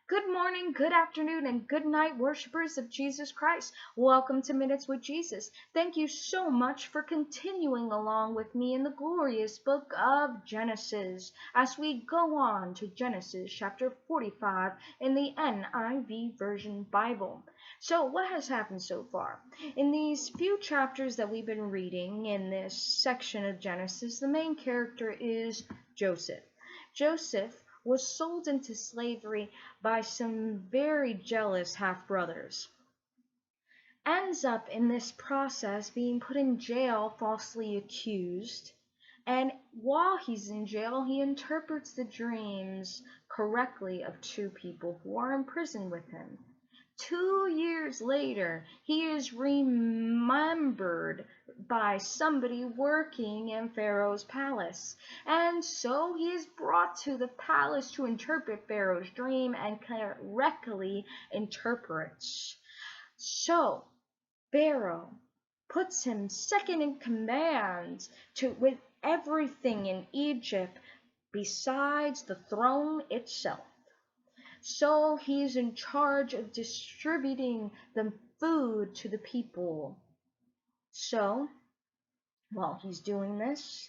Good morning, good afternoon, and good night, worshipers of Jesus Christ. Welcome to Minutes with Jesus. Thank you so much for continuing along with me in the glorious book of Genesis as we go on to Genesis chapter 45 in the NIV Version Bible. So, what has happened so far? In these few chapters that we've been reading in this section of Genesis, the main character is Joseph. Joseph was sold into slavery by some very jealous half-brothers. Ends up in this process being put in jail, falsely accused, and while he's in jail, he interprets the dreams correctly of two people who are in prison with him. 2 years later, he is remembered by somebody working in Pharaoh's palace. And so he is brought to the palace to interpret Pharaoh's dream and correctly interprets. So Pharaoh puts him second in command with everything in Egypt besides the throne itself. So he's in charge of distributing the food to the people. So, while he's doing this,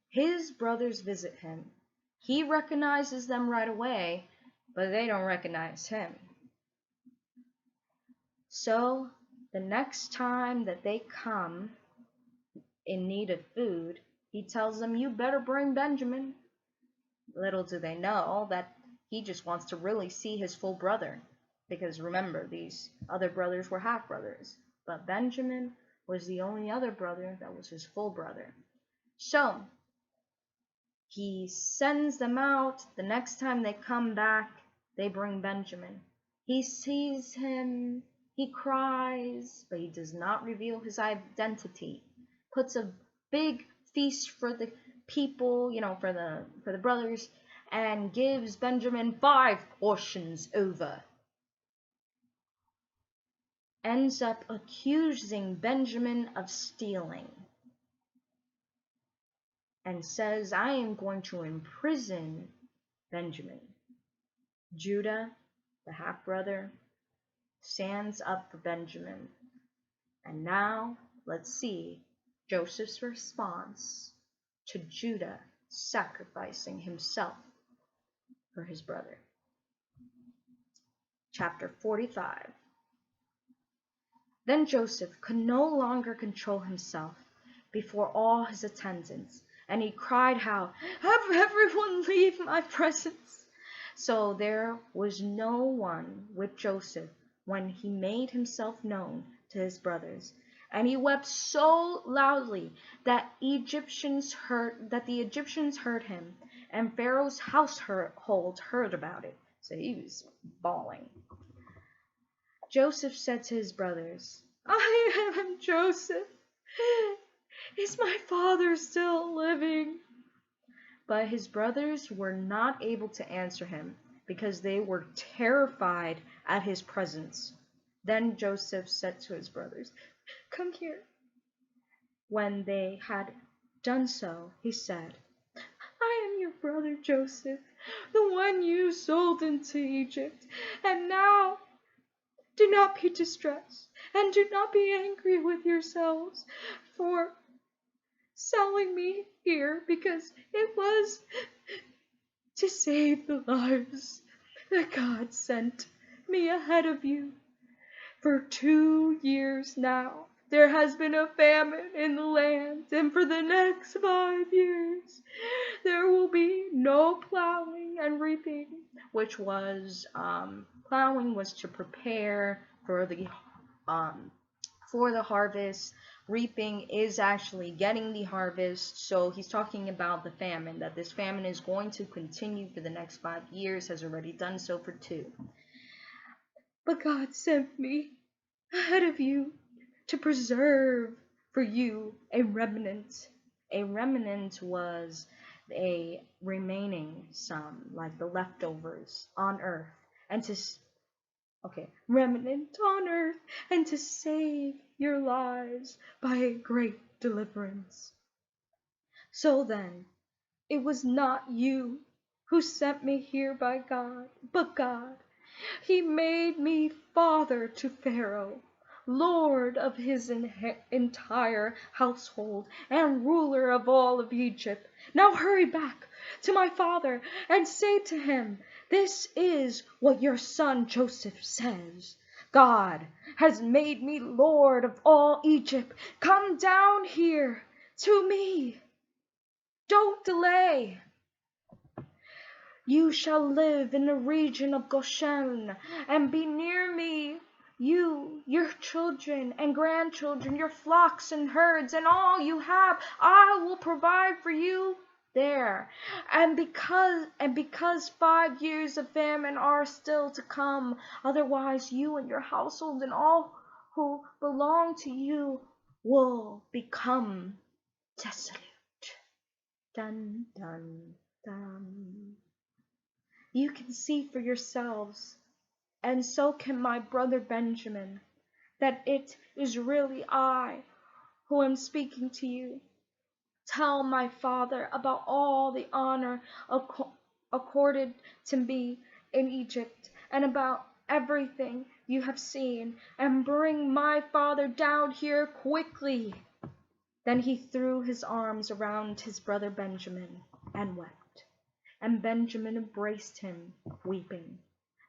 his brothers visit him. He recognizes them right away, but they don't recognize him. So, the next time that they come in need of food, he tells them, "You better bring Benjamin." Little do they know that he just wants to really see his full brother. Because remember, these other brothers were half-brothers. But Benjamin was the only other brother that was his full brother. So, he sends them out. The next time they come back, they bring Benjamin. He sees him. He cries, but he does not reveal his identity. Puts a big feast for the people, for the brothers, and gives Benjamin 5 portions over. Ends up accusing Benjamin of stealing. And says, "I am going to imprison Benjamin." Judah, the half-brother, stands up for Benjamin. And now, let's see Joseph's response to Judah sacrificing himself for his brother. Chapter 45. Then Joseph could no longer control himself before all his attendants, and he cried out, "Have everyone leave my presence." So there was no one with Joseph when he made himself known to his brothers. And he wept so loudly that the Egyptians heard him, and Pharaoh's household heard about it. So he was bawling. Joseph said to his brothers, "I am Joseph. Is my father still living?" But his brothers were not able to answer him because they were terrified at his presence. Then Joseph said to his brothers, "Come here." When they had done so, he said, "I am your brother Joseph, the one you sold into Egypt. And now do not be distressed, and do not be angry with yourselves for selling me here, because it was to save the lives that God sent me ahead of you. For 2 years now, there has been a famine in the land, and for the next 5 years, there will be no plowing and reaping," which was, plowing was to prepare for the harvest. Reaping is actually getting the harvest. So he's talking about the famine, that this famine is going to continue for the next 5 years, has already done so for 2. "But God sent me ahead of you to preserve for you a remnant." A remnant was a remaining sum, like the leftovers on earth, remnant on earth, and to save your lives by a great deliverance. So then, it was not you who sent me here but God. He made me father to Pharaoh, lord of his entire household, and ruler of all of Egypt. Now hurry back to my father and say to him, this is what your son Joseph says. God has made me lord of all Egypt. Come down here to me. Don't delay. You shall live in the region of Goshen and be near me, you, your children and grandchildren, your flocks and herds, and all you have. I will provide for you there. And because 5 years of famine are still to come, otherwise you and your household and all who belong to you will become desolate. Dun, dun, dun. You can see for yourselves, and so can my brother Benjamin, that it is really I who am speaking to you. Tell my father about all the honor accorded to me in Egypt, and about everything you have seen, and bring my father down here quickly. Then he threw his arms around his brother Benjamin and wept. And Benjamin embraced him, weeping.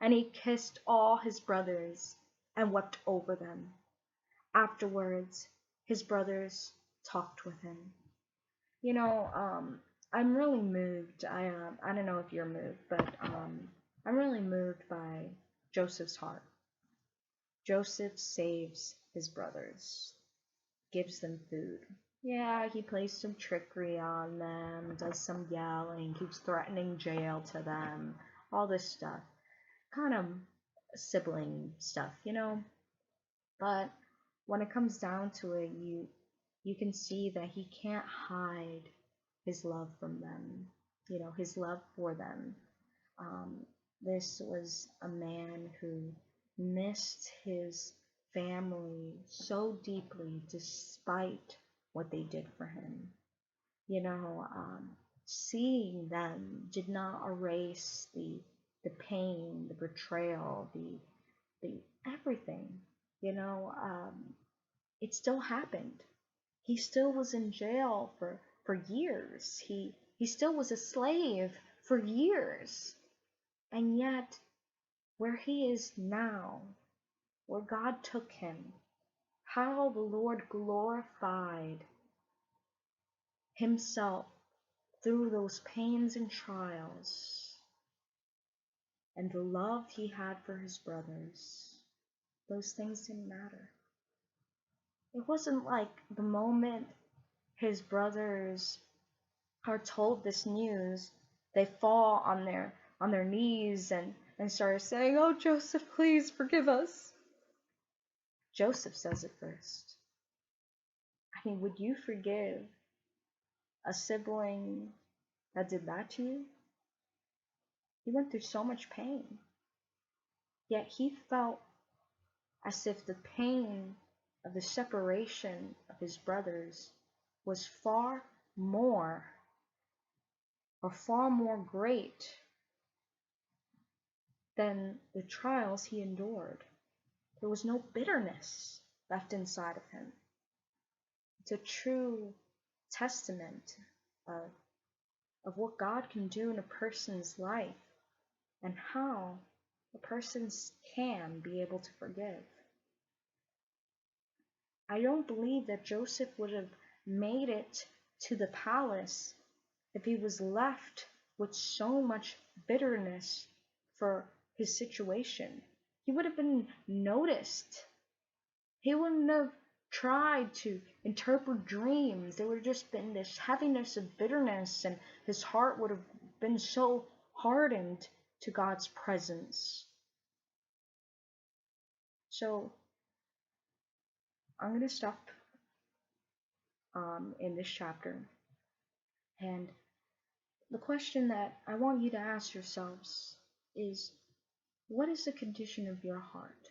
And he kissed all his brothers and wept over them. Afterwards, his brothers talked with him. I'm really moved. I don't know if you're moved, but I'm really moved by Joseph's heart. Joseph saves his brothers, gives them food. Yeah, he plays some trickery on them, does some yelling, keeps threatening jail to them, all this stuff. Kind of sibling stuff, But when it comes down to it, you can see that he can't hide his love from them, his love for them. This was a man who missed his family so deeply despite what they did for him. Seeing them did not erase the pain, the betrayal, the everything. It still happened. He still was in jail for years. He still was a slave for years. And yet, where he is now, where God took him, how the Lord glorified himself through those pains and trials, and the love he had for his brothers, those things didn't matter. It wasn't like the moment his brothers are told this news, they fall on their knees and start saying, "Oh, Joseph, please forgive us." Joseph says it first. I mean, would you forgive a sibling that did that to you? He went through so much pain. Yet he felt as if the pain of the separation of his brothers was far more great than the trials he endured. There was no bitterness left inside of him. It's a true testament of what God can do in a person's life and how a person can be able to forgive. I don't believe that Joseph would have made it to the palace if he was left with so much bitterness for his situation. He would have been noticed. He wouldn't have tried to interpret dreams. There would have just been this heaviness of bitterness, and his heart would have been so hardened to God's presence. So I'm going to stop in this chapter. And the question that I want you to ask yourselves is, what is the condition of your heart?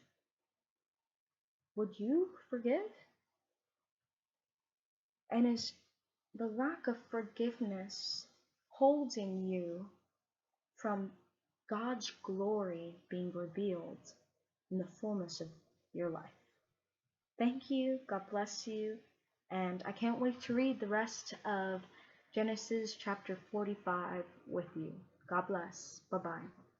Would you forgive? And is the lack of forgiveness holding you from God's glory being revealed in the fullness of your life. Thank you. God bless you. And I can't wait to read the rest of Genesis chapter 45 with you. God bless. Bye-bye.